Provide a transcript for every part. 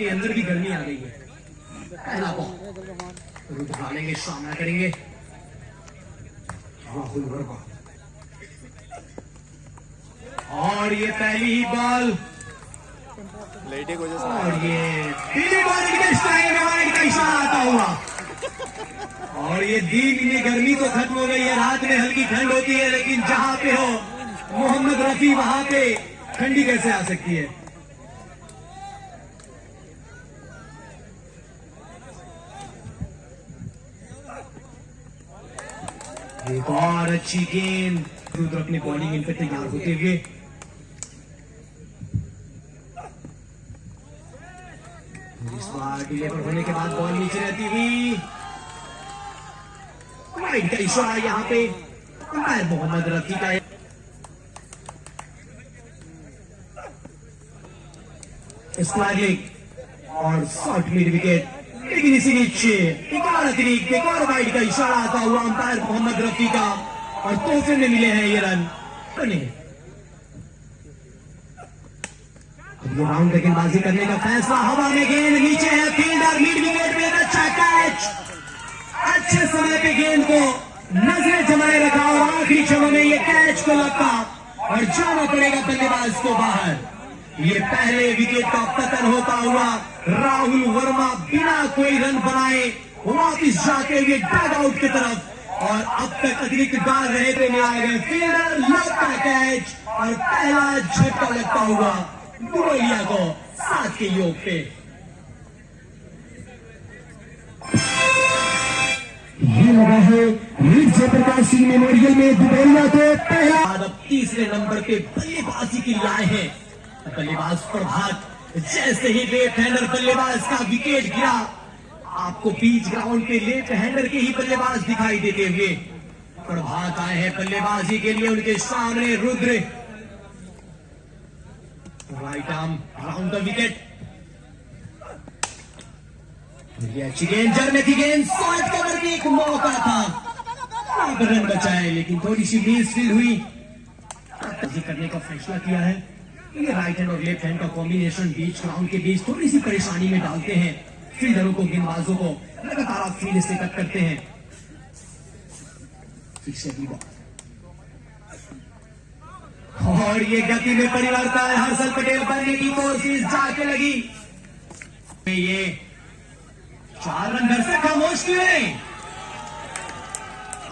आपके अंदर भी गर्मी आ गई है। पहला बॉल रुद्र डालेंगे, सामना करेंगे राहुल वर्मा, और ये पहली ही बॉल और ये पीली बॉल का इशारा आता हुआ, और ये दिन में गर्मी तो खत्म हो गई है, रात में हल्की ठंड होती है, लेकिन जहां पे हो मोहम्मद रफी वहां पे ठंडी कैसे आ सकती है। एक और अच्छी गेंद, रुद्र अपने बॉलिंग इन पर तैयार होते हुए, इस बार डिलीवर होने के बाद बॉल नीचे रहती हुई, वाइड का इशारा यहाँ पे अंपायर मोहम्मद रफी का स्क्वायर और शॉर्ट मिड विकेट, लेकिन इसी नीचे एक और अतिरिक्त, एक और वाइड का इशारा आता हुआ अंपायर मोहम्मद रफी का, और तोहफे में मिले हैं ये रन बने। ये राउंड गेंदबाजी करने का फैसला, हवा में गेंद नीचे है, फील्डर मिड विकेट में अच्छा कैच, अच्छे समय पे गेंद को नजरें जमाए रखा और आखिरी क्षणों में ये कैच को लगा और जाना पड़ेगा बल्लेबाज को बाहर। ये पहले विकेट का पतन होता हुआ राहुल वर्मा बिना कोई रन बनाए वापिस जाते हुए डग आउट की तरफ, और अब तक अतिरिक्त डाल रहे थे में आ गए, फील्डर लगता कैच और पहला झटका लगता हुआ दुबलिया को 7 के योग पे। ये लगा है वीर जयप्रकाश सिंह मेमोरियल में दुबलिया को पहला। अब तीसरे नंबर पे बल्लेबाजी के लिए आए हैं बल्लेबाज प्रभात, जैसे ही लेफ्ट हैंडर बल्लेबाज का विकेट गिरा, आपको बीच ग्राउंड पे लेफ्ट हैंडर के ही बल्लेबाज दिखाई देते हुए प्रभात आए हैं बल्लेबाजी के लिए, उनके सामने Rudra, right arm round the wicket, ये अच्छी गेंद, जड़ में थी गेंद, शॉर्ट कवर की एक मौका था, रन बचाए लेकिन थोड़ी सी मिस फील्ड हुई, करने का फैसला किया है। ये राइट हैंड और लेफ्ट हैंड का कॉम्बिनेशन बीच ग्राउंड के बीच थोड़ी सी परेशानी में डालते हैं फील्डरों को, गेंदबाजों को, लगातार आप फील्ड से कट करते हैं। फिर से भी बॉल, और ये गति में परिवर्तन, हर्षल पटेल बनने की कोशिश जाके लगी, ये 4 रन घर से खामोश क्यों है,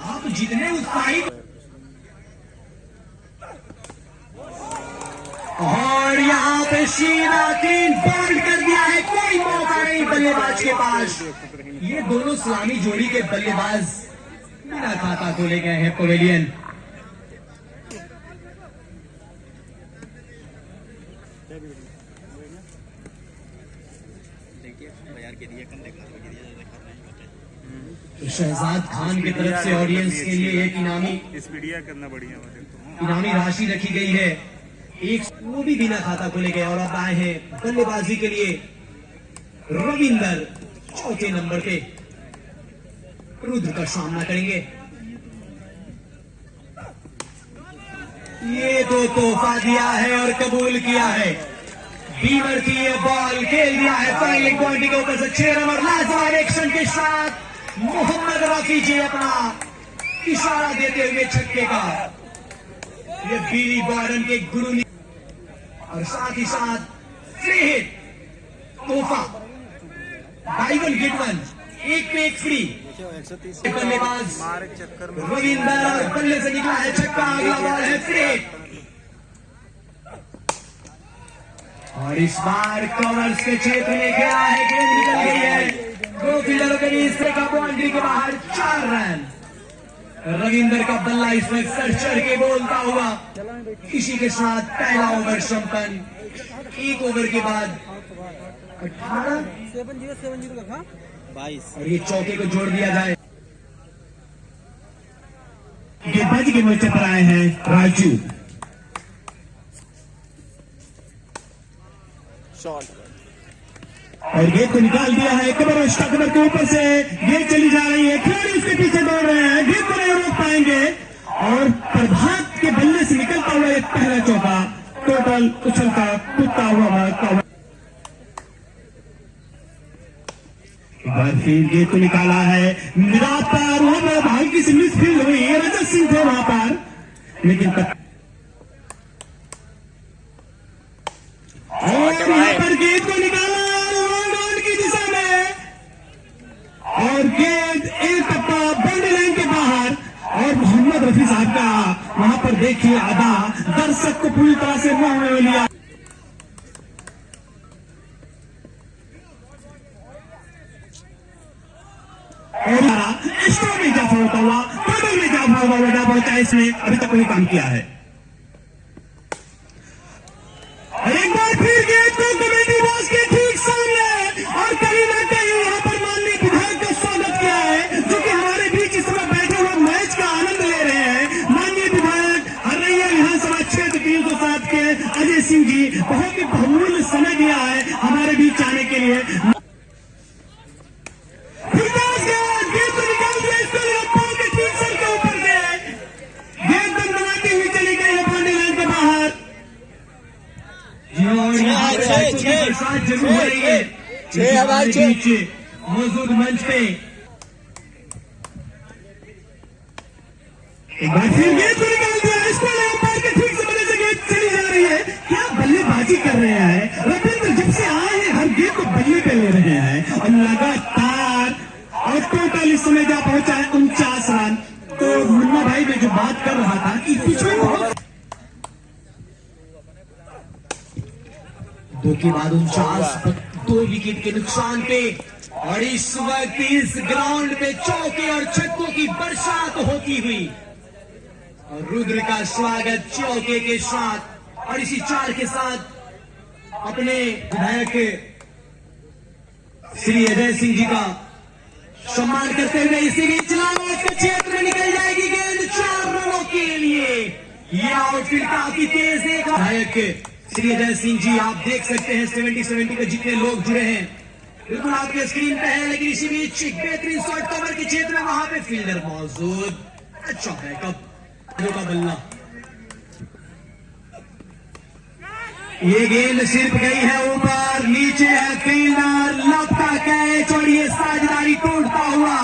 आप जितने उत्साहित, और यहाँ पे सीधा 3 बॉल्ड कर दिया है, कोई मौका नहीं बल्लेबाज के पास। ये दोनों सलामी जोड़ी के बल्लेबाज बिना खाता खोले गए हैं पवेलियन। शहजाद खान की तरफ से ऑडियंस के लिए एक इनामी राशि रखी गई है, एक वो भी बिना खाता खोले गए, और अब आए हैं बल्लेबाजी के लिए रविंदर, चौथे नंबर पे रुद्र का सामना करेंगे। ये तो तोहफा दिया है और कबूल किया है, बीवर की ये बॉल खेल दिया है फाइनलिंग पॉइंट के ऊपर से 6 रन, और लाजवाब एक्शन के साथ मोहम्मद रफी जी अपना इशारा देते हुए छक्के का, ये बीली बॉर्डन के गुरु, और साथ ही साथ फ्री हिट तोहफा, बाई 1 गेट 1, एक पे एक फ्री, बल्लेबाज रविंदर और बल्ले से निकला है छक्का, अगला बॉल है फ्री हिट, और इस बार कवर्स के क्षेत्र में खेला है, गेंद निकल गई है 2 फील्डरों के बीच से, बाउंड्री के बाहर 4 रन। रविंदर का बल्ला इसमें सर चढ़ के बोलता हुआ, इसी के साथ पहला ओवर संपन्न। 1 ओवर के बाद 18 22, और ये चौके को जोड़ दिया जाए। गेंदबाजी के मोर्चे पर आए हैं राजू, और गेंद को निकाल दिया है, कमर के ऊपर से गेंद चली जा रही है, खिलाड़ी उसके पीछे दौड़ रहे हैं, गेंद को नहीं रोक पाएंगे, और प्रभात के बल्ले से निकलता हुआ एक पहला चौका, टोटल उछलता कूदता हुआ भागता हुआ, एक बार फील्ड गेंद को निकाला है निराश पर, वहां पर हल्की सी मिस फील्ड हुई, रजत सिंह थे वहां पर, लेकिन और यहाँ पर गेंद को निकाला लॉन्ग की दिशा में, और गेंद एक टप्पा बाउंड्री लाइन के बाहर, और मोहम्मद रफी साहब का वहां पर देखिए अदा, दर्शक को पूरी तरह से मुंह में लिया। स्टोर में जाफा होता हुआ, टेबल में जाफा हुआ बेटा पहुंचा, इसने अभी तक कोई काम किया है। एक बार फिर गेंद को कमेटी बॉक्स के ठीक सामने, और कहीं ना कहीं यहाँ पर माननीय विधायक का स्वागत किया है, जो कि हमारे बीच इस समय बैठे हुए मैच का आनंद ले रहे हैं। माननीय विधायक हरैया विधानसभा क्षेत्र 307 के अजय सिंह जी बहुत ही बहुमूल्य समय दिया है हमारे बीच आने के लिए। मौजूद मंच पे एक बार फिर गेंद को निकाल दिया, इसको अंपायर के ठीक समय से गेंद चली जा रही है। क्या बल्लेबाजी कर रहे हैं रविंद्र, जब से आए हैं हर गेंद को बल्ले पे ले रहे हैं, और लगातार, और टोटल इस समय जा पहुंचा है 49 रन। तो मुन्ना भाई में जो बात कर रहा था कि पिछले बहुत 2 के बाद 49, 2 विकेट के नुकसान पे, और इस वक्त इस ग्राउंड पे चौके और छक्कों की बरसात होती हुई, और रुद्र का स्वागत चौके के साथ और इसी चार के साथ अपने विधायक श्री अजय सिंह जी का सम्मान करते हुए इसी बीच के क्षेत्र में निकल जाएगी गेंद 4 रनों के लिए। ये आउटफील्ड काफी तेज है। विधायक श्री अजय सिंह जी, आप देख सकते हैं 70 के जितने लोग जुड़े हैं बिल्कुल आपके स्क्रीन पे है, लेकिन इसी बीच एक बेहतरीन शॉट कवर के क्षेत्र में वहां पे फील्डर मौजूद। अच्छा है कब का बल्ला, ये गेंद सिर्फ गई है ऊपर, नीचे है फील्डर, लगता कैच, और ये साझेदारी टूटता हुआ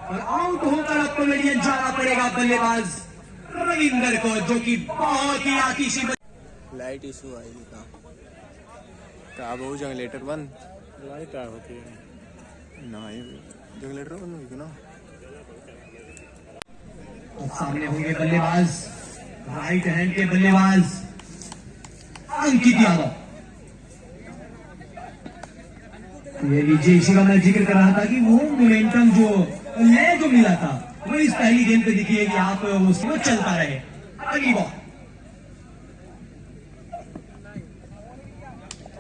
और आउट होकर अब पवेलियन जाना पड़ेगा बल्लेबाज रविंदर को, जो कि बहुत ही आतिशी। लाइट इशू आएगी कहाँ बहु जनरेटर बंद लाइट आ होती है ना, जनरेटर बंद होगी ना। तो सामने होंगे बल्लेबाज, राइट हैंड के बल्लेबाज अंकित यादव। ये लीजिए, इसी का मैं जिक्र कर रहा था कि वो मोमेंटम जो लय जो मिला था वो इस पहली गेंद पे दिखिए कि आप उसको चलता रहे। अगली बॉल,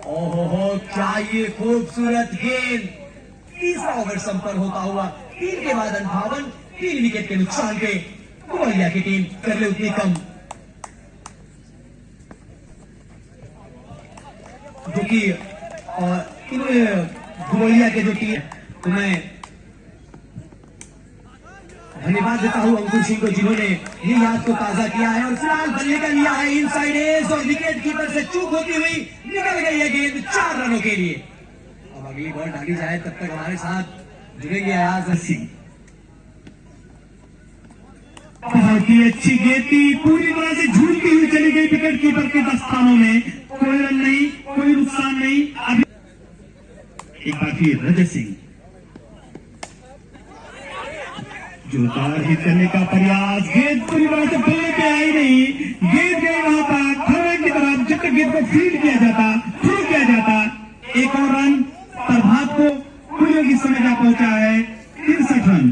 ओहो क्या ये खूबसूरत गेंद, तीसरा ओवर संपन्न होता हुआ 3 के बाद 58, 3 विकेट के नुकसान पे ग्वालियर की टीम कर ले उतनी कम, जो कि ग्वालियर के जो टीम, तो मैं धन्यवाद देता हूं अंकुर सिंह को, जिन्होंने ये याद को ताजा किया है। और फिलहाल बल्ले का लिया है इनसाइड एज, और विकेट कीपर से चूक होती हुई निकल गई है गेंद 4 रनों के लिए। अब अगली बॉल डाली जाए, तब तक हमारे साथ जुड़ेंगे अयाज सिंह। बहुत ही अच्छी गेंद थी, पूरी तरह से झूलती हुई चली गई विकेट कीपर के 10 स्थानों में, कोई रन नहीं, कोई नुकसान नहीं। अभी एक बार फिर रजत सिंह, जोरदार हिट करने का प्रयास, गेंद पूरी तरह से बल्ले पे आई नहीं, गेंद गई वहां पर खड़े की तरफ, जब तक गेंद को फील्ड किया जाता, थ्रो किया जाता, एक और रन प्रभात को पूरे की समय का पहुंचा है 63 रन।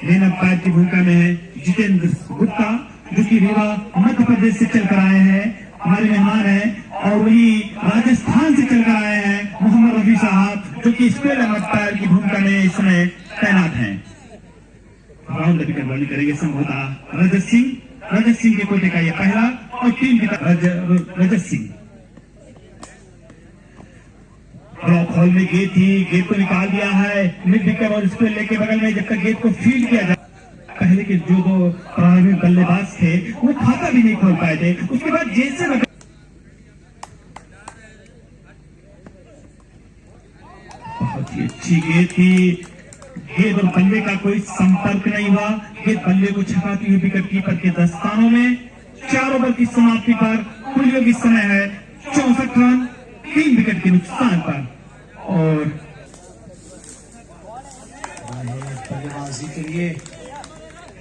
मेन अंपायर की भूमिका में है जितेंद्र गुप्ता, जो कि रीवा मध्य प्रदेश से चलकर आए हैं, हमारे मेहमान हैं, और वही राजस्थान से चलकर आए हैं मोहम्मद रफी साहब, जो कि स्पेल अंपायर की भूमिका में इस समय तैनात हैं। राउंड अभी बॉलिंग करेंगे संभवतः रजत सिंह के कोटे का यह पहला, और टीम की तरफ रजत सिंह। ड्रॉप हॉल में गेंद थी, गेंद को निकाल दिया है मिड विकेट, और इसको लेके बगल में जब तक गेंद को फील्ड किया जाए, पहले के जो 2 प्रभावी बल्लेबाज थे वो खाता भी नहीं खोल पाए थे। उसके बाद जैसे अच्छी गेंद थी। गेंद और बल्ले का कोई संपर्क नहीं हुआ। गेंद बल्ले को छकाती हुई विकेट कीपर के दस्तानों में। 4 ओवर की समाप्ति पर कुल योग्य समय है 64 रन, 3 विकेट के नुकसान पर। और बल्लेबाजी के लिए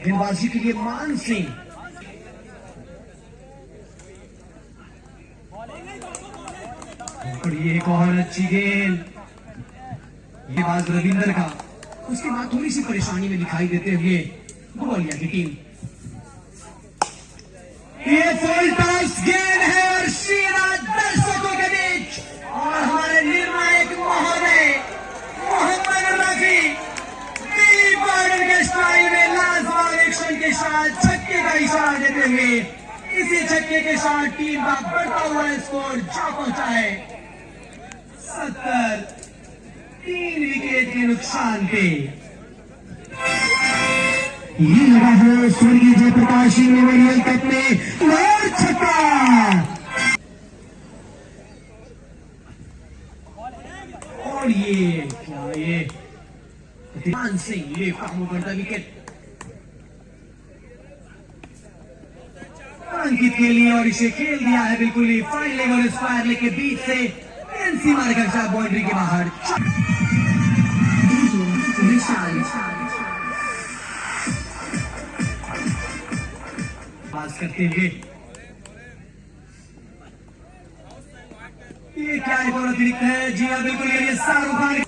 गेंदबाजी के लिए मान सिंह। और ये एक और अच्छी गेंद, ये बाज रविंदर का। उसके बाद थोड़ी सी परेशानी में दिखाई देते हुए ग्वालियर की टीम। ये फुल टॉस गेंद है और सीधा दर्शकों के बीच, और हमारे निर्णायक महोदय मोहम्मद रफी दिलीप बॉर्डर के स्टाइल में लाजवाब एक्शन के साथ छक्के का इशारा देते हुए इसी छक्के के साथ टीम का बढ़ता हुआ स्कोर जा पहुंचा है 70, 3 विकेट के नुकसान पे। ये लगा है स्वर्गीय जयप्रकाश सिंह मेमोरियल कप में और छक्का। और ये क्या, ये मान सिंह ये काम करता विकेट अंकित के लिए, और इसे खेल दिया है बिल्कुल ही फाइन लेग और स्क्वायर लेग के बीच से एनसी मारकर साहब बाउंड्री के बाहर। पास करते हुए ये क्या एक और अतिरिक्त है। जी हाँ बिल्कुल, ये शाहरुख खान।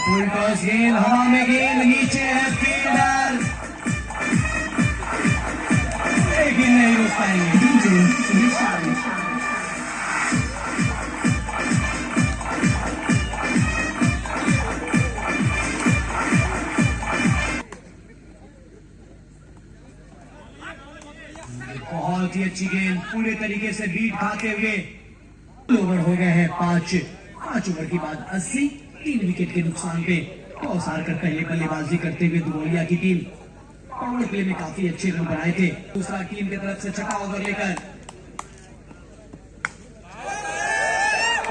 फुल टॉस गेंद, हवा में गेंद, नीचे है फील्डर, लेकिन नहीं रोक पाएंगे। बहुत ही अच्छी गेंद, पूरे तरीके से बीट खाते हुए ओवर हो गए हैं 5 ओवर के बाद 80, 3 विकेट के नुकसान पे टॉस हारकर पहले बल्लेबाजी करते हुए दुबौलिया की टीम पावर प्ले में काफी अच्छे रन बनाए थे। दूसरा टीम की तरफ से छठा ओवर लेकर,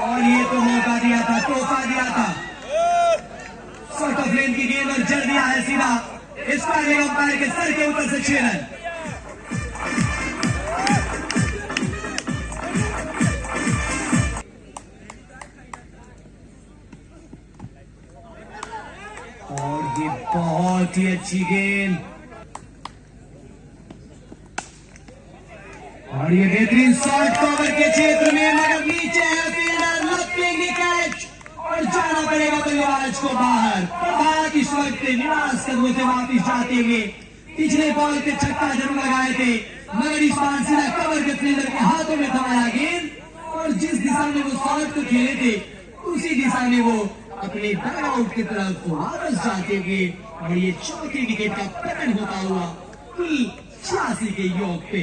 और ये तो मौका दिया था, तोहफा दिया था। शॉर्ट ऑफ लेन की गेंद और जड़ दिया है सीधा स्क्वायर अंपायर के सर के ऊपर से 6 रन। और ये बहुत ही अच्छी गेंद, और ये बेहतरीन शॉट कवर के क्षेत्र में, मगर नीचे है फील्डर, लपेंगे कैच और जाना पड़ेगा बल्लेबाज को बाहर। प्रभात इस वक्त निराश कदमों से वापिस जाते हुए पिछले बॉल पे छक्का जरूर लगाए थे, मगर इस बार सीधा कवर के फील्डर के हाथों में थमाया गेंद, और जिस दिशा में वो शॉट को खेले थे उसी दिशा में वो अपने डग आउट की तरफ वापस जाते हुए, और ये चौथी विकेट का पतन होता हुआ कुल 86 के योग पे।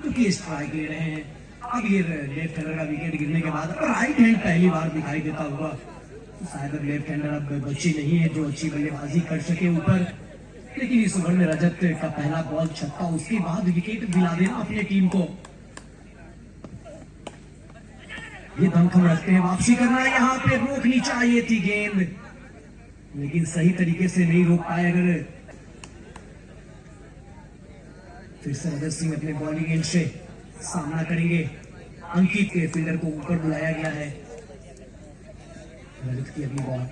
क्योंकि स्ट्राइक ले रहे हैं। अब ये लेफ्ट हैंडर का विकेट गिरने के बाद राइट हैंड पहली बार दिखाई देता हुआ, शायद अब लेफ्ट हैंडर अब बच्चे नहीं है जो अच्छी बल्लेबाजी कर सके ऊपर, लेकिन इस ओवर में रजत का पहला बॉल छक्का, उसके बाद विकेट दिला देना अपनी टीम को। ये दमखम रखते हैं, वापसी करना, यहाँ पे रोकनी चाहिए थी गेंद, लेकिन सही तरीके से नहीं रोक पाए। अगर फिर से रजत सिंह अपने बॉलिंग एंड से सामना करेंगे। अंकित के फील्डर को ऊपर बुलाया गया है। रजत की अगली बॉल,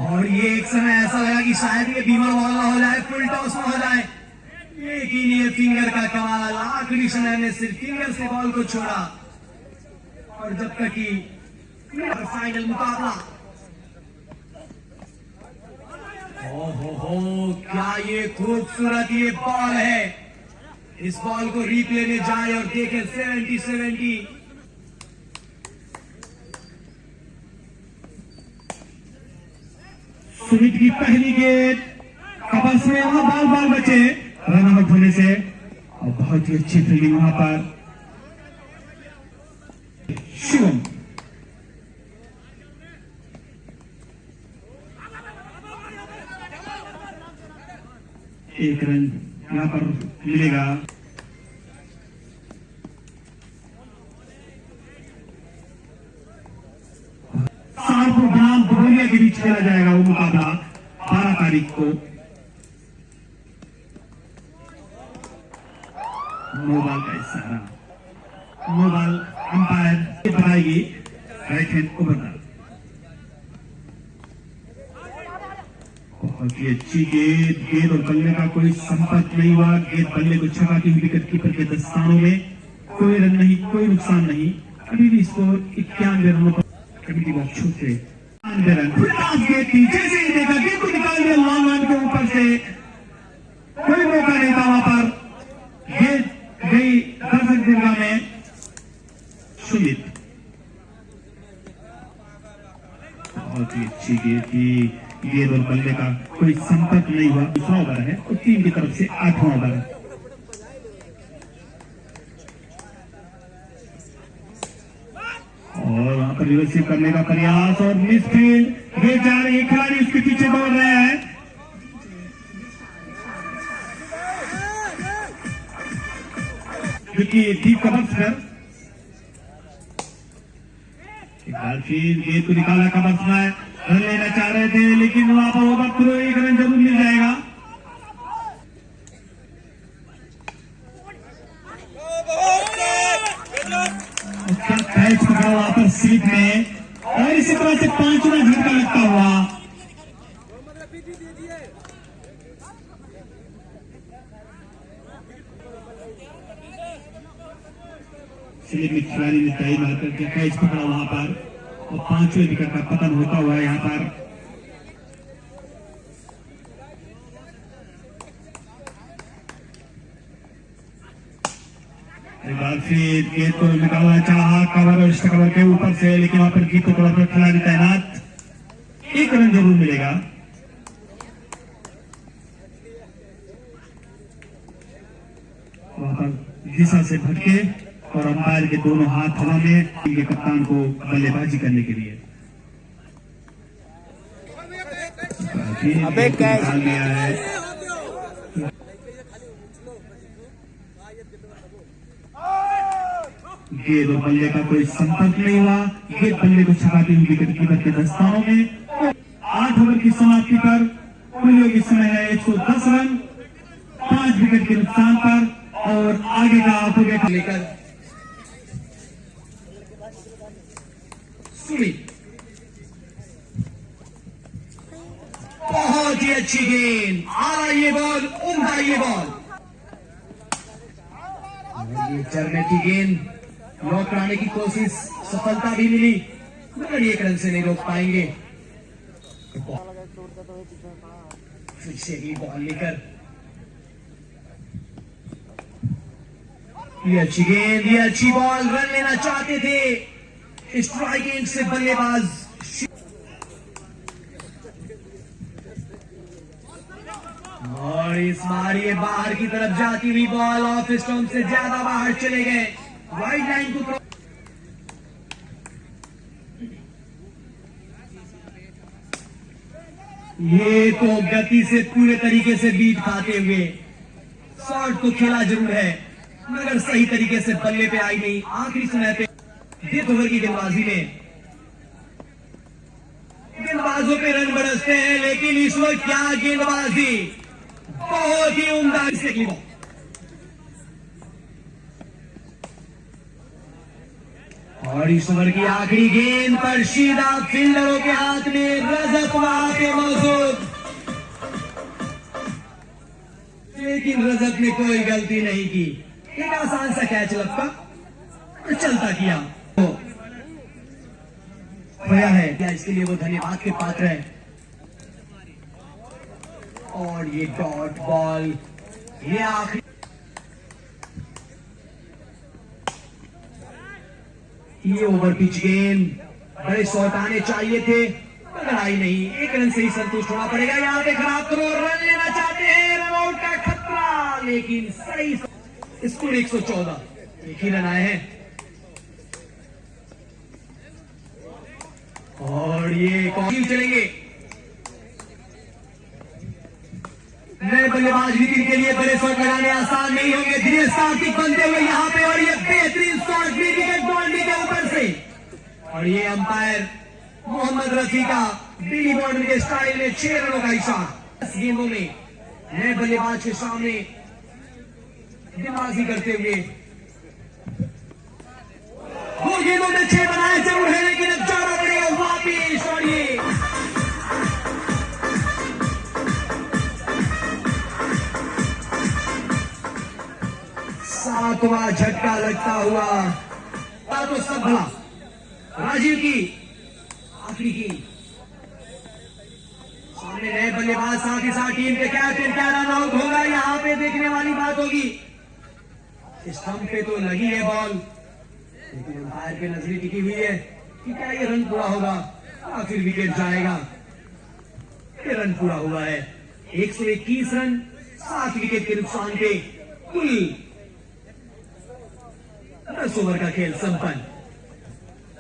और ये एक समय ऐसा लगा कि शायद ये बीमा बॉल ना हो जाए, फुल टॉस ना हो जाए, लेकिन ये फिंगर का कमाल, आखिरी समय में सिर्फ फिंगर से बॉल को छोड़ा, और जब तक कि फाइनल मुकाबला। हो क्या ये खूबसूरत ये बॉल है। इस बॉल को रिप्ले में जाए और देखें 70-70। सुमित की पहली गेंद कबस में, वहां बाल बचे रन आउट होने से, और बहुत ही अच्छी फील्डिंग वहां पर। शिवम 1 रन यहाँ पर मिलेगा। सहारनपुर बनाम दुबलिया के बीच खेला जाएगा वो मुकाबला 12 तारीख को। नो बॉल का इशारा, नो बॉल अंपायर बनाएगी राइट हैंड ओवर। बहुत ही अच्छी गेंद और बल्ले का कोई संपर्क नहीं हुआ। गेंद बल्ले को छकाती हुई विकेट कीपर के दस्तानों में। कोई रन नहीं, कोई नुकसान नहीं। अभी भी स्कोर 91 रनों पर कमेटी बॉक्स छूटे। 91 रन गेंद थी, जैसे ही देखा गेंद को निकाल दिया लॉन्ग ऑन के ऊपर से। कोई मौका नहीं था वहां पर। गेंद गई दर्शक दुर्गा में। सुमित बहुत ही अच्छी गेंद थी। गेंद और बल्ले का कोई संपर्क नहीं हुआ। दूसरा ओवर है और टीम की तरफ से 8वां ओवर है। और वहां पर रिसीव करने का प्रयास और मिसफील्ड। गेंद जा रही है, खिलाड़ी उसके पीछे दौड़ रहे हैं। क्योंकि डीप कवर्स पर एक बार फिर गेंद को निकाला कवर्स में। रन लेना चाह रहे थे लेकिन वहां पर ओवर थ्रो 1 रन जरूर मिल जाएगा। क्या कैच पकड़ा वहां पर स्लिप में और इसी तरह से 5वां झटका लगता हुआ। स्लिप में खिलाड़ी ने तय मारकर के कैच पकड़ा वहां पर और 5वें विकेट का पतन होता हुआ यहाँ पर। एक बार फिर गेंद को निकालना चाहा कवर और इस कवर के ऊपर से, लेकिन वहां पर गीत कवर पर खिलाड़ी तैनात। 1 रन जरूर मिलेगा। वहां पर दिशा से भटके और अंपायर के दोनों हाथ हवा में टीम के कप्तान को बल्लेबाजी करने के लिए। अबे कैच लिया है। गेंद और बल्ले का कोई संपर्क नहीं हुआ। गेंद बल्ले को छकाती हुई विकेट कीपर के दस्तानों में। 8 ओवर की समाप्ति पर कुल योग समय है 110 रन 5 विकेट के नुकसान पर। और आगे का आंखों लेकर सुमित, बहुत ही अच्छी गेंद। आ रहा ये बॉल, उमदा ये बॉल। ये चरने की गेंद लॉक कराने की कोशिश, सफलता भी मिली मगर 1 रन से नहीं रोक पाएंगे। फिर से ही बॉल लेकर ये अच्छी गेंद, ये अच्छी बॉल। रन लेना चाहते थे स्ट्राइक एंड से बल्लेबाज। और इस बार ये बाहर की तरफ जाती हुई बॉल ऑफ स्टंप से ज्यादा बाहर चले गए। वाइड लाइन को ये तो गति से पूरे तरीके से बीट खाते हुए शॉट को खेला जरूर है मगर सही तरीके से बल्ले पे आई नहीं। आखिरी समय पे डेथ ओवर की गेंदबाजी में गेंदबाजों पे रन बरसते हैं लेकिन इस वक्त क्या गेंदबाजी, बहुत ही उम्दा से बॉल। और इस ओवर की आखिरी गेंद पर सीधा फील्डरों के हाथ में। रजत वहां पे मौजूद लेकिन रजत ने कोई गलती नहीं की। एक आसान सा कैच लपका और चलता किया खोया है क्या, इसके लिए वो धन्यवाद के पात्र है। और ये डॉट बॉल, ये आखिरी ये ओवर पिच गेंद, बड़े शॉट आने चाहिए थे मगर आई नहीं। 1 रन से ही संतुष्ट होना पड़ेगा। यहाँ पे खराब करो, रन लेना चाहते हैं, रन आउट का खतरा लेकिन सही स्कोर 114, 1 ही रन आए हैं। और ये कौन चलेंगे, बल्लेबाज नितिन के लिए बड़े शॉट लगाने आसान नहीं होंगे। दिनेश कार्तिक बनते हुए यहाँ पे, और ये बेहतरीन शॉट विकेट बाउंड्री के ऊपर से, और ये अंपायर मोहम्मद रफी का बिली बॉर्डर के स्टाइल में 6 रनों का इशारा। 10 गेंदों में नए बल्लेबाज के सामने गेंदबाजी करते हुए 2 गेंदों में 6 बनाए जरूर है, लेकिन अब जाना पड़ेगा वापिस, और ये 7वां झटका लगता हुआ। तो सब भला राजीव की आखिरी गेंद, सामने नए बल्लेबाज, साथ ही साथ टीम के कैप्टन क्या रन आउट होगा, यहाँ पे देखने वाली बात होगी। स्टंप पे तो लगी है बॉल, लेकिन अंपायर पे नजरें टिकी हुई है कि क्या ये रन पूरा होगा या फिर विकेट जाएगा। ये रन पूरा हुआ है, 121 रन 7 विकेट के नुकसान पे कुल 10 ओवर का खेल संपन्न।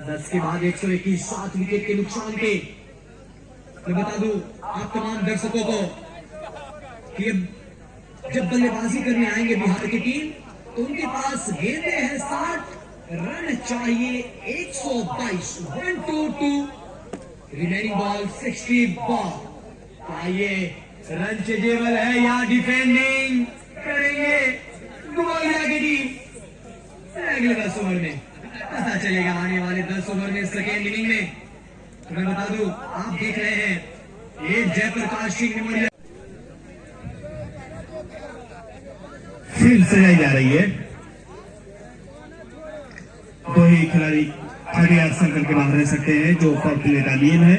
10 के बाद 121 7 विकेट के नुकसान के। मैं बता दूं आप तमाम दर्शकों को कि जब बल्लेबाजी करने आएंगे बिहार की टीम, तो उनके पास गेंदें हैं 60, रन चाहिए 122, 122, रिमेनिंग बॉल 60 बॉल। क्या ये रन चेजेबल है या डिफेंडिंग करेंगे दुबलिया की टीम? अगले 10 ओवर में पता चलेगा, आने वाले 10 ओवर में सेकेंड इनिंग में। तो मैं बता दूं आप देख रहे हैं ये जयप्रकाश सिंह मेमोरियल फील्ड सजाई जा रही है। 2 ही खिलाड़ी 30 सर्कल के बाहर रह सकते हैं, जो पॉपुलर का नियम है।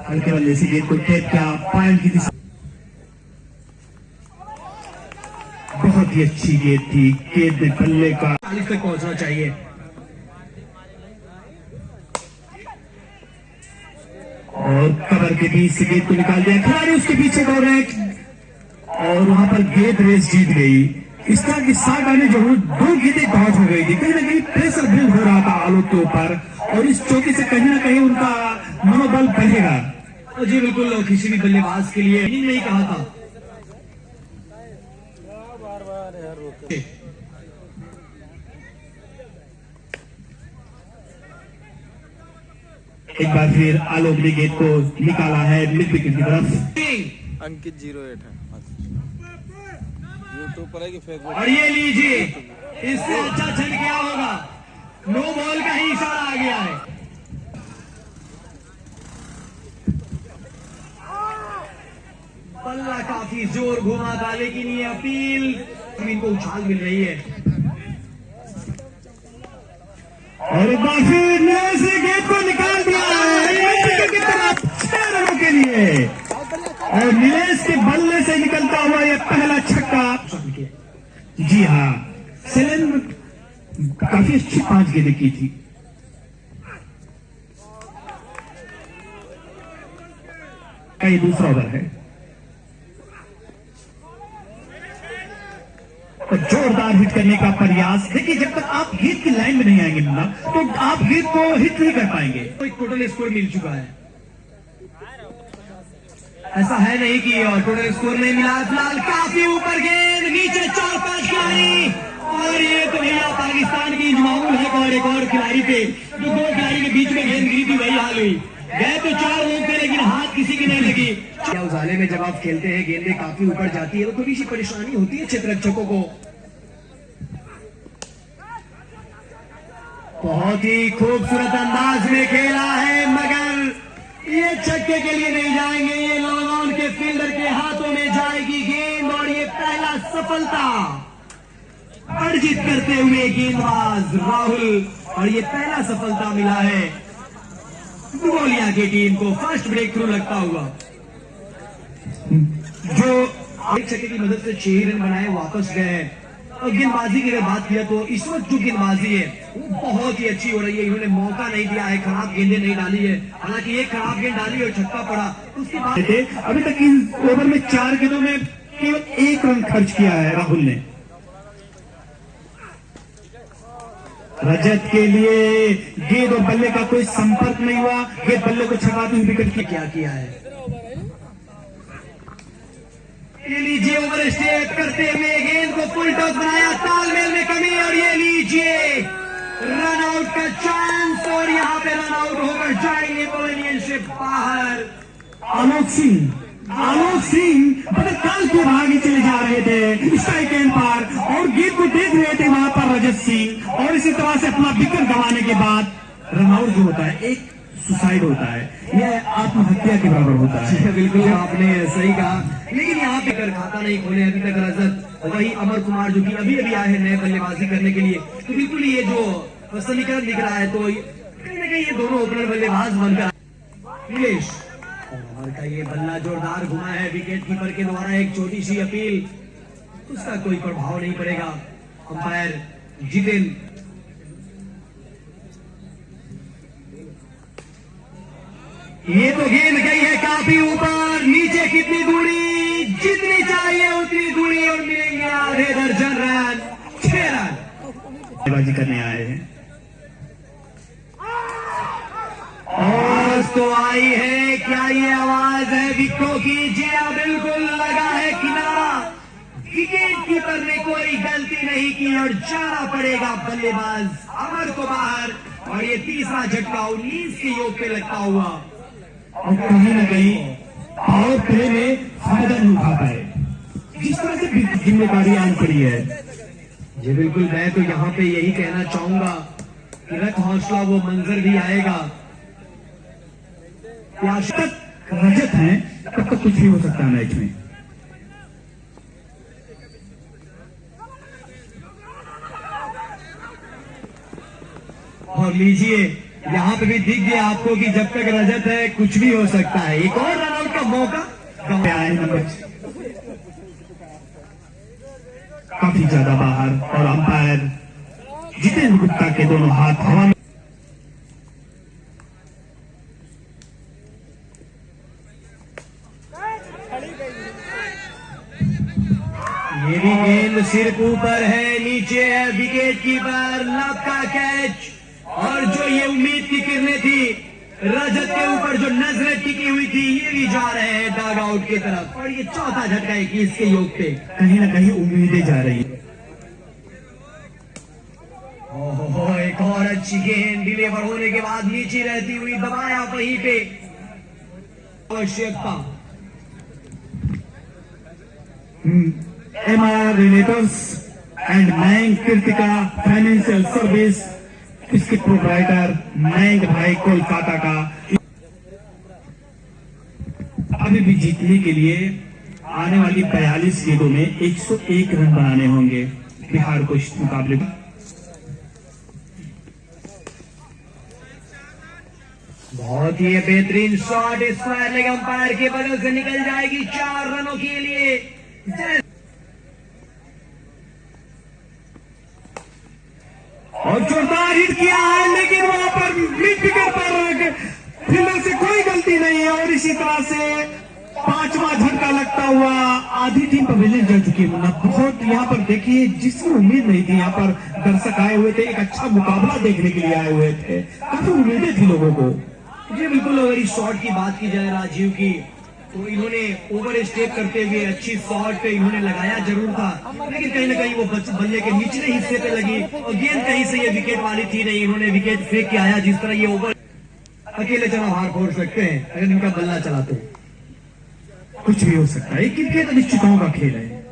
हल्के बल्ले से गेंद को टेप किया, पॉइंट की दिशा, बहुत ही अच्छी गेंद थी। गेंद बल्ले का 40 तक पहुंचना चाहिए। और कवर के बीच से गेंद को निकाल दिया, खिलाड़ी उसके पीछे दौड़ रहे हैं और वहां पर गेंद रेस जीत गई। इस तरह की 60 आने जरूर 2 गेंदें डॉट हो गई थी, कहीं ना कहीं प्रेशर बिल्ड हो रहा था आलोक के ऊपर, और इस चौकी से कहीं ना कहीं उनका मनोबल बढ़ेगा। जी बिल्कुल, किसी भी बल्लेबाज के लिए इनिंग में ही कहा था। एक बार फिर आलोक ने गेंद को निकाला है मिड विकेट की तरफ। अंकित 08 है, यूट्यूब पर है कि फेसबुक? और ये लीजिए, इससे अच्छा छल क्या होगा, नो बॉल का ही इशारा आ गया है। बल्ला काफी जोर घुमा था, लेकिन ये अपील इनको उछाल मिल रही है। और एक बार फिर नए से गेंद को निकाल दिया है की तरफ 6 रनों के लिए, और नीलेश के बल्ले से निकलता हुआ यह पहला छक्का। जी हाँ, सेलन काफी अच्छी 5 गेंदें की थी। ये दूसरा ओवर है और जोरदार हिट करने का प्रयास। देखिए, जब तक आप गेंद की लाइन में नहीं आएंगे ना, तो आप गेंद को हिट नहीं कर पाएंगे। तो एक टोटल स्कोर मिल चुका है, ऐसा है नहीं कि टोटल स्कोर नहीं मिला। फिलहाल काफी ऊपर गेंद, नीचे 4-5 खिलाड़ी, और ये तो भैया पाकिस्तान की मामूल है। और एक और खिलाड़ी पे जो 2 खिलाड़ी के बीच में गेंद गिरी थी, वही हाल हुई। गए तो 4 लोग थे, लेकिन हाथ किसी की नहीं लगी। क्या उजाले में जब आप खेलते हैं, गेंदें काफी ऊपर जाती है, तो थोड़ी सी परेशानी होती है क्षेत्ररक्षकों को। बहुत ही खूबसूरत अंदाज में खेला है, मगर ये छक्के के लिए नहीं जाएंगे, ये लॉन्ग ऑन के फील्डर के हाथों में जाएगी गेंद। और ये पहला सफलता अर्जित करते हुए गेंदबाज राहुल, और ये पहला सफलता मिला है दुबलिया की टीम को, फर्स्ट ब्रेक थ्रू लगता हुआ। जो एक छक्के की मदद से 6 रन बनाए, वापस गए। और गेंदबाजी की अगर बात किया तो इस वक्त जो गेंदबाजी है वो बहुत ही अच्छी हो रही है। इन्होंने मौका नहीं दिया है, खराब गेंदें नहीं डाली है। हालांकि एक खराब गेंद डाली और छक्का पड़ा, उसके बाद अभी तक इस ओवर में 4 गेंदों में केवल 1 रन खर्च किया है राहुल ने। रजत के लिए गेंद और बल्ले का कोई संपर्क नहीं हुआ। गेंद बल्ले को छकाती हुई विकेट की। क्या किया है, ये लीजिए ओवर स्टेप करते हुए गेंद को फुल टॉस बनाया, तालमेल में कमी, और ये लीजिए रन आउट का चांस, और यहाँ पे रन आउट होकर जाएंगे पवेलियन से बाहर। आलोक सिंह बड़े काल के भागे चले जा रहे थे स्ट्राइक एंड पार, और गेंद को देख रहे थे वहां पर रजत सिंह, और इसी तरह से अपना विकेट गंवाने के बाद रन आउट जो होता है एक सुसाइड होता है, यह आत्महत्या के बराबर होता है। बिल्कुल आपने सही कहा, लेकिन यहाँ पे कर खाता नहीं खोले अभी तक रजत, वही अमर कुमार जो कि अभी अभी आए हैं नए बल्लेबाजी करने के लिए, तो बिल्कुल ये जो समीकरण दिख रहा है, तो कहीं ना कहीं ये दोनों ओपनर बल्लेबाज बनकर नीलेश, और का ये बल्ला जोरदार घुमा है, विकेट कीपर के द्वारा एक छोटी सी अपील, उसका कोई प्रभाव नहीं पड़ेगा। अंपायर जितेंद्र, ये तो गेंद गई है काफी ऊपर, नीचे कितनी दूरी, जितनी चाहिए उतनी दूरी, और मिलेंगे आधे दर्जन रन, 6 रन बल्लेबाजी करने आए हैं। आवाज तो आई है, क्या ये आवाज है विक्को की? जी हाँ, बिल्कुल लगा है किनारा, विकेट कीपर ने कोई गलती नहीं की, और जाना पड़ेगा बल्लेबाज अमर को बाहर, और ये तीसरा झटका 19 के योग पे लगता हुआ, और कहीं ना कहीं पावर प्ले में फायदा नहीं उठा पाए, जिस तरह से जिम्मेदारी आन पड़ी है। जी बिल्कुल, मैं तो यहाँ पे यही कहना चाहूंगा कि रख हौसला, वो मंजर भी आएगा। तक रजत है तब तक कुछ भी हो सकता है मैच में। और लीजिए, यहाँ पे भी दिख गया आपको कि जब तक रजत है कुछ भी हो सकता है। एक और रन आउट का मौका आए नंबर काफी ज्यादा बाहर, और अंपायर जितेंद्र गुप्ता के दोनों हाथ हवा में। ये भी गेंद सिर्फ ऊपर है, नीचे है, विकेट कीपर लब का कैच, और जो ये उम्मीद की किरणें थी रजत के ऊपर, जो नजरें टिकी हुई थी, ये भी जा रहे हैं डग आउट की तरफ, और ये चौथा झटका 21 के योग पे। कहीं ना कहीं उम्मीदें जा रही है। ओहो, एक और अच्छी गेंद डिलीवर होने के बाद नीचे रहती हुई दबाया वहीं पे, आवश्यकता। MR realtors and Mayank Kritika financial service, इसके प्रोप्राइटर मयंक भाई कोलकाता का। अभी भी जीतने के लिए आने वाली 42 गेंदों में 101 रन बनाने होंगे बिहार को इस मुकाबले में। बहुत ही बेहतरीन शॉट, स्क्वायर लेग अंपायर के बगल से निकल जाएगी 4 रनों के लिए। और जोरदार हिट किया है, लेकिन वहां पर मिड विकेट पर फील्डर से कोई गलती नहीं है, और इसी तरह से 5वां झटका लगता हुआ आधी टीम पवेलियन जा चुकी है। मुन्ना, बहुत यहाँ पर देखिए, जिसकी उम्मीद नहीं थी, यहाँ पर दर्शक आए हुए थे, एक अच्छा मुकाबला देखने के लिए आए हुए थे, काफी उम्मीदें थी लोगों को। जी बिल्कुल, अगर इस शॉट की बात की जाए राजीव की, तो इन्होंने ओवर स्टेप करते हुए अच्छी शॉट इन्होंने लगाया जरूर था, लेकिन कहीं ना कहीं वो बल्ले के निचले हिस्से पे लगी, और गेंद कहीं से ये विकेट वाली थी नहीं, इन्होंने विकेट फेंक के आया। जिस तरह ये ओवर अकेले चना हार फोड़ सकते हैं अगर इनका बल्ला चला तो कुछ भी हो सकता है। क्रिकेट अनिश्चितताओं का खेल है,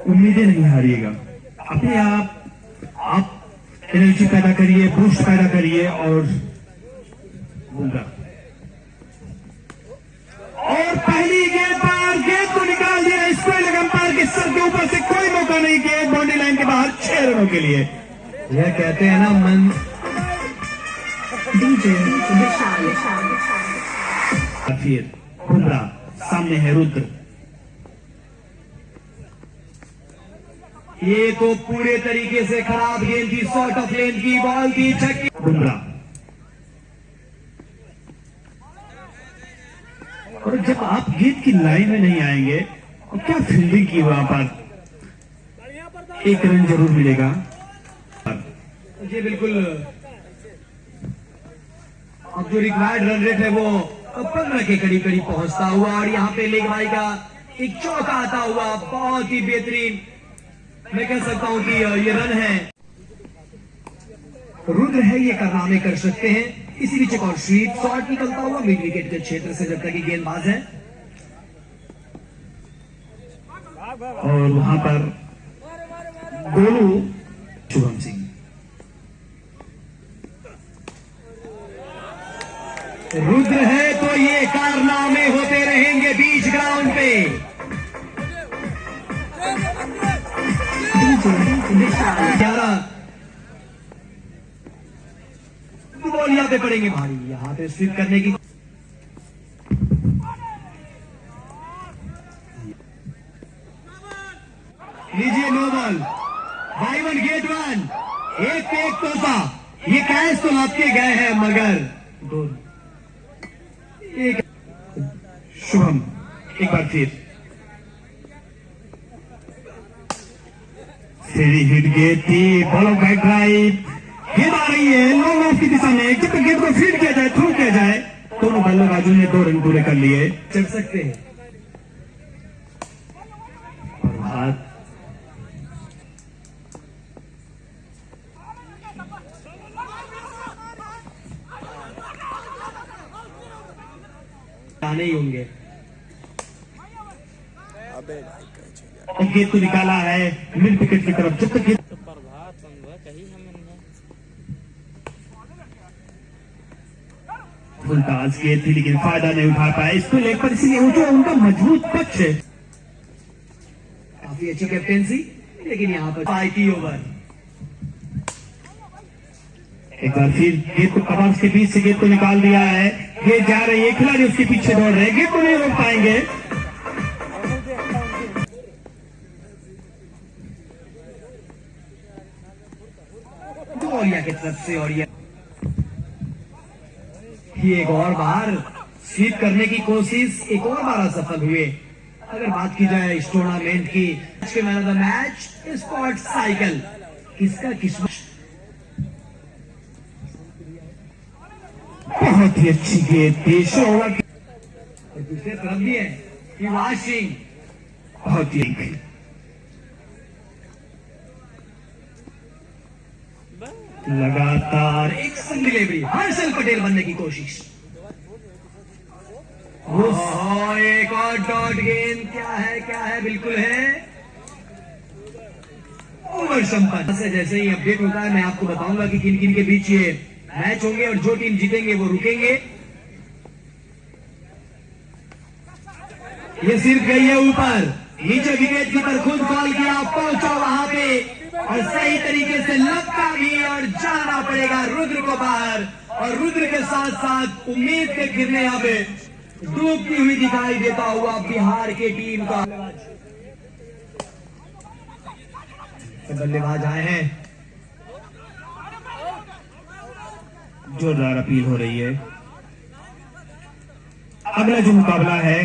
उम्मीदें नहीं हारिएगा, अपने आप एनर्जी पैदा करिए, बूस्ट पैदा करिए, और पहली गेंद पर गेंद को निकाल दिया स्क्वायर लेग अंपायर के सर के ऊपर से, कोई मौका नहीं, गेंद बाउंड्री लाइन के बाहर 6 रनों के लिए। यह कहते हैं ना मन डीजे फिर बुमराह, सामने है रुद्र। ये तो पूरे तरीके से खराब गेंद थी, शॉर्ट ऑफ लेंथ की बॉल थी, छक्के। बुमराह, और जब आप गेंद की लाइन में नहीं आएंगे और क्या फील्डिंग की वहां पर, 1 रन जरूर मिलेगा। ये बिल्कुल अब जो रिक्वायर्ड रन रेट है वो 15 के करीब करीब पहुंचता हुआ, और यहाँ पे लेग भाई का एक चौका आता हुआ, बहुत ही बेहतरीन मैं कह सकता हूं कि ये रन है। रुद्र है, ये कारनामे कर सकते हैं। इसी बीच एक और स्वीप शॉट निकलता हुआ मिड विकेट के क्षेत्र से, जब तक कि गेंदबाज है और वहां पर गोलू शुभम सिंह। रुद्र है तो ये कारनामे होते रहेंगे बीच ग्राउंड पे। 11 बॉल यहाँ पे पड़ेंगे भारी, यहाँ पे स्वीप करने की लीजिए no ball, buy one get one, एक पे एक तोहफा। ये कैच तो आपके गए हैं मगर एक शुभम एक बार फिर सीधी हिट गेट थी, बॉल ऑफ बैक ड्राइव, गेंद आ रही है लॉन्ग ऑफ की दिशा में। जब तक गेंद को फील्ड किया जाए, थ्रो किया जाए, दोनों बल्लेबाजों ने 2 रन पूरे कर लिए। चल सकते हैं और हाथ आने ही होंगे। अबे भाई कैच हो गया। और गेंद को निकाला है मिड विकेट की तरफ। जब तक गेंद फुल टॉस गेंद थी लेकिन फायदा नहीं उठा पाया इस पे लेग पर, इसलिए वो जो उनका मजबूत पक्ष है। काफी अच्छी कैप्टेंसी, लेकिन यहाँ पर 5 ओवर। एक बार फिर गेंद को कबाब के बीच से गेंद को निकाल दिया है, गेंद जा रही है, खिलाड़ी उसके पीछे दौड़ रहे हैं, गेंद को नहीं रोक पाएंगे। दौड़िया की तरफ से, और ये एक और बार स्वीप करने की कोशिश, एक और बार असफल हुए। अगर बात की जाए इस टूर्नामेंट की man of the match spot cycle किसका किस्मत। बहुत ही अच्छी गेंद थी, और दूसरे तरफ भी है युवराज सिंह, बहुत ही लगातार एक संग डिलीवरी, हर्षल पटेल बनने की कोशिश। एक और डॉट गेंद, क्या है बिल्कुल है ओवर संपन्न। जैसे ही अपडेट होता है मैं आपको बताऊंगा कि किन किन के बीच ये मैच होंगे, और जो टीम जीतेंगे वो रुकेंगे। ये सिर्फ गई है ऊपर, नीचे विकेट कीपर खुद कॉल किया, पहुंचा वहां पे और सही तरीके से लपका भी, और जाना पड़ेगा रुद्र को बाहर। और रुद्र के साथ साथ उम्मीद के गिरने अब डूबती हुई दिखाई देता हुआ बिहार की टीम का बल्लेबाज आए हैं। जोरदार अपील हो रही है। अगला जो मुकाबला है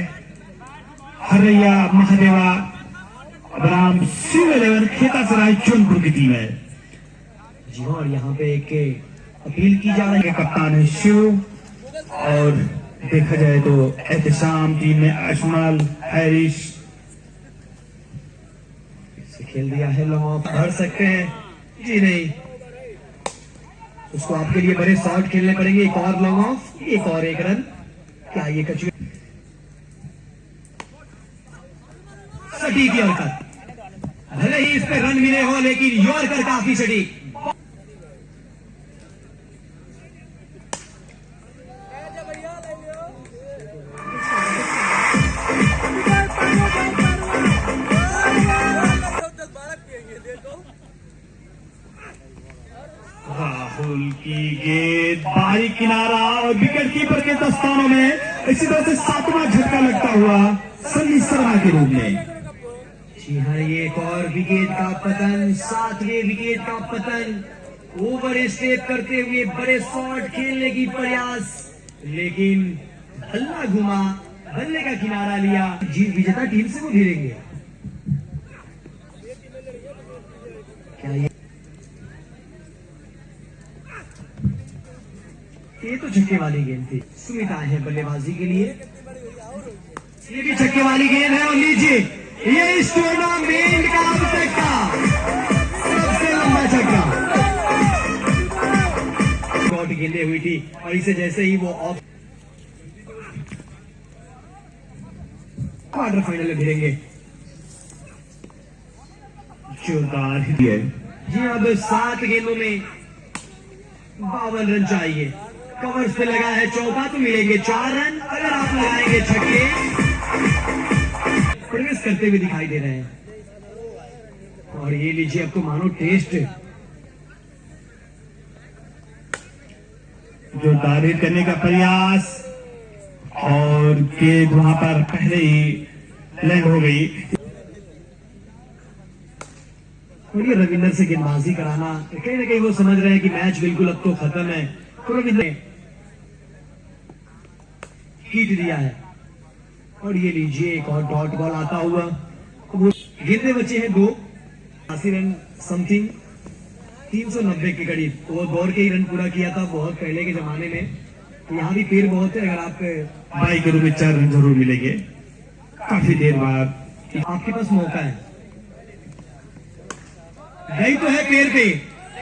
हरैया महादेवा अब्राम शिव 11 खेतासराय जौनपुर की टीम है। जी हाँ, और यहाँ पे एक अपील की जा रही है। कप्तान है शिव, और देखा जाए तो एहतशाम टीम में अशमाल हैरिश से खेल दिया है। लॉन्ग ऑफ भर सकते हैं, जी नहीं, उसको आपके लिए बड़े शॉट खेलने पड़ेंगे। एक और लॉन्ग ऑफ, एक और एक रन। क्या ये कचुए सटीक यॉर्कर, भले ही इस पे रन मिले हो लेकिन यॉर्कर काफी सटीक। राहुल की गेंद बाहरी किनारा और विकेट कीपर के दस्तानों में इसी तरह से 7वां झटका लगता हुआ सन्नी शर्मा के रूप में। जी हाँ, ये एक और विकेट का पतन, 7वें विकेट का पतन। ओवर स्टेप करते हुए बड़े शॉट खेलने की प्रयास, लेकिन बल्ला घुमा, बल्ले का किनारा लिया। जीत विजेता टीम से वो भिड़ेंगे। क्या ये ये तो छक्के वाली गेंद थी। सुमित आए हैं बल्लेबाजी के लिए, ये भी छक्के वाली गेंद है। और लीजिए, ये इस टूर्नामेंट का अब तक का सबसे लंबा छक्का। शॉट गेंदें हुई थी और इसे जैसे ही वो ऑफ क्वार्टर फाइनल में भिड़ेंगे। जोरदार हिट है। जी अब 7 गेंदों में 52 रन चाहिए। कवर्स पे लगा है चौका तो मिलेंगे 4 रन। अगर आप लगाएंगे छक्के, प्रवेश करते हुए दिखाई दे रहे हैं। और ये लीजिए, अब तो मानो टेस्ट। जोरदार हिट करने का प्रयास और गेंद वहां पर पहले ही लैंड हो गई। और ये रविंदर से गेंदबाजी कराना, कहीं ना कहीं वो समझ रहे हैं कि मैच बिल्कुल अब तो खत्म है। तो रविंदर ने हिट दिया है। और ये लीजिए, एक और डॉट बॉल आता हुआ। वो गेंदे बचे हैं 2, 80 रन समथिंग, 390 के करीब। वो दौड़ के ही रन पूरा किया था बहुत पहले के जमाने में। तो यहाँ भी पेड़ बहुत है। अगर आप बाई के रूप में 4 रन जरूर मिलेंगे काफी देर बाद। आपके पास मौका है, गई तो है पेड़ पे,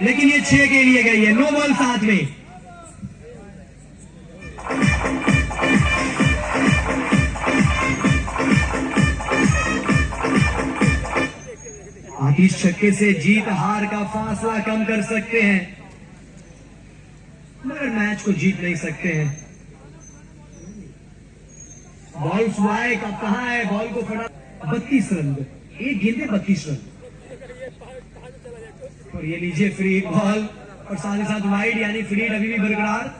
लेकिन ये 6 के लिए गई है। नो बॉल 7 में। आप इस छक्के से जीत हार का फासला कम कर सकते हैं, मगर मैच को जीत नहीं सकते हैं। बॉल स्वाइक अब कहां है? बॉल को फटा 32 रन, एक गेंदे 32 रन। और ये लीजिए फ्री बॉल और साथ ही साथ वाइड, यानी फ्री अभी भी बरकरार।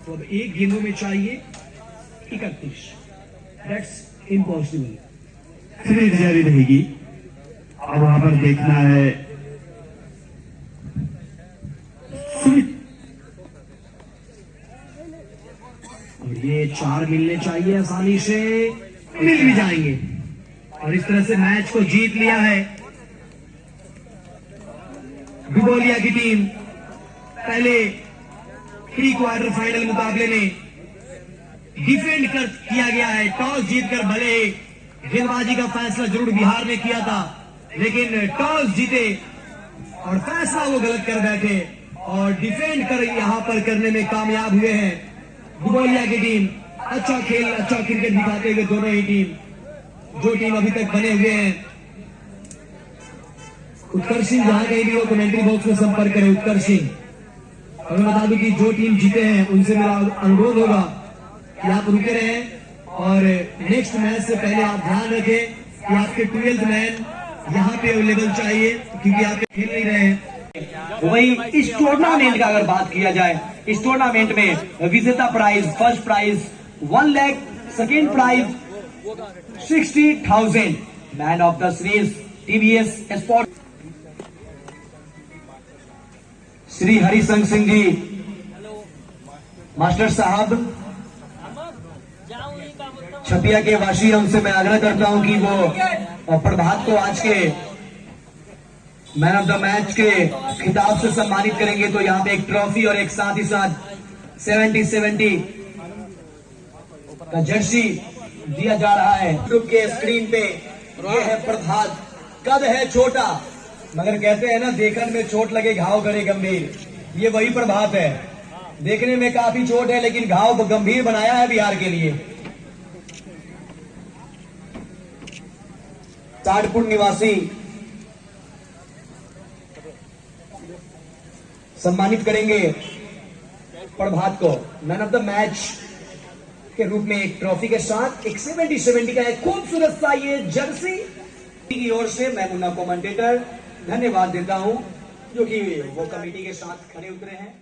तो अब 1 गेंदों में चाहिए 31। That's impossible. फिर जारी रहेगी। अब वहां पर देखना है सुमित। और ये 4 मिलने चाहिए आसानी से, मिल भी जाएंगे। और इस तरह से मैच को जीत लिया है दुबोलिया की टीम। पहले प्री क्वार्टर फाइनल मुकाबले में डिफेंड किया गया है। टॉस जीतकर, भले गेंदबाजी का फैसला जरूर बिहार ने किया था, लेकिन टॉस जीते और फैसला वो गलत कर बैठे और डिफेंड कर यहां पर करने में कामयाब हुए हैं दुबोलिया की टीम। अच्छा खेल, अच्छा क्रिकेट दिखाते हुए दोनों ही टीम, जो टीम अभी तक बने हुए हैं। उत्कर्ष सिंह जहां कहीं भी हो, कमेंट्री बॉक्स में संपर्क करें उत्कर्ष सिंह। और मैं बता दूं कि जो टीम जीते हैं उनसे मेरा अनुरोध होगा कि आप रुके रहें और नेक्स्ट मैच से पहले आप ध्यान रखें कि आपके 12th मैन यहाँ पे अवेलेबल चाहिए, क्योंकि आप खेल नहीं रहे हैं। वही इस टूर्नामेंट का अगर बात किया जाए, इस टूर्नामेंट में विजेता prize, first prize 1 lakh, second prize 60,000। Man of the series TVS sport Shri Harishankar Singh ji master साहब छपिया के वासी, उनसे मैं आग्रह करता हूं कि वो प्रभात को आज के मैन ऑफ द मैच के खिताब से सम्मानित करेंगे। तो यहाँ पे एक ट्रॉफी और एक साथ ही साथ 70 का जर्सी दिया जा रहा है। यूट्यूब के स्क्रीन पे ये है प्रभात। कद है छोटा, मगर कहते हैं ना, देखने में चोट लगे घाव करे गंभीर। ये वही प्रभात है, देखने में काफी चोट है लेकिन घाव गंभीर बनाया है बिहार के लिए। ताड़पुर निवासी सम्मानित करेंगे प्रभात को मैन ऑफ द मैच के रूप में एक ट्रॉफी के साथ। एक 70 का एक खूबसूरत सा ये जर्सी की ओर से मैं मुन्ना कमेंटेटर धन्यवाद देता हूं, जो कि वो कमेटी के साथ खड़े उतरे हैं।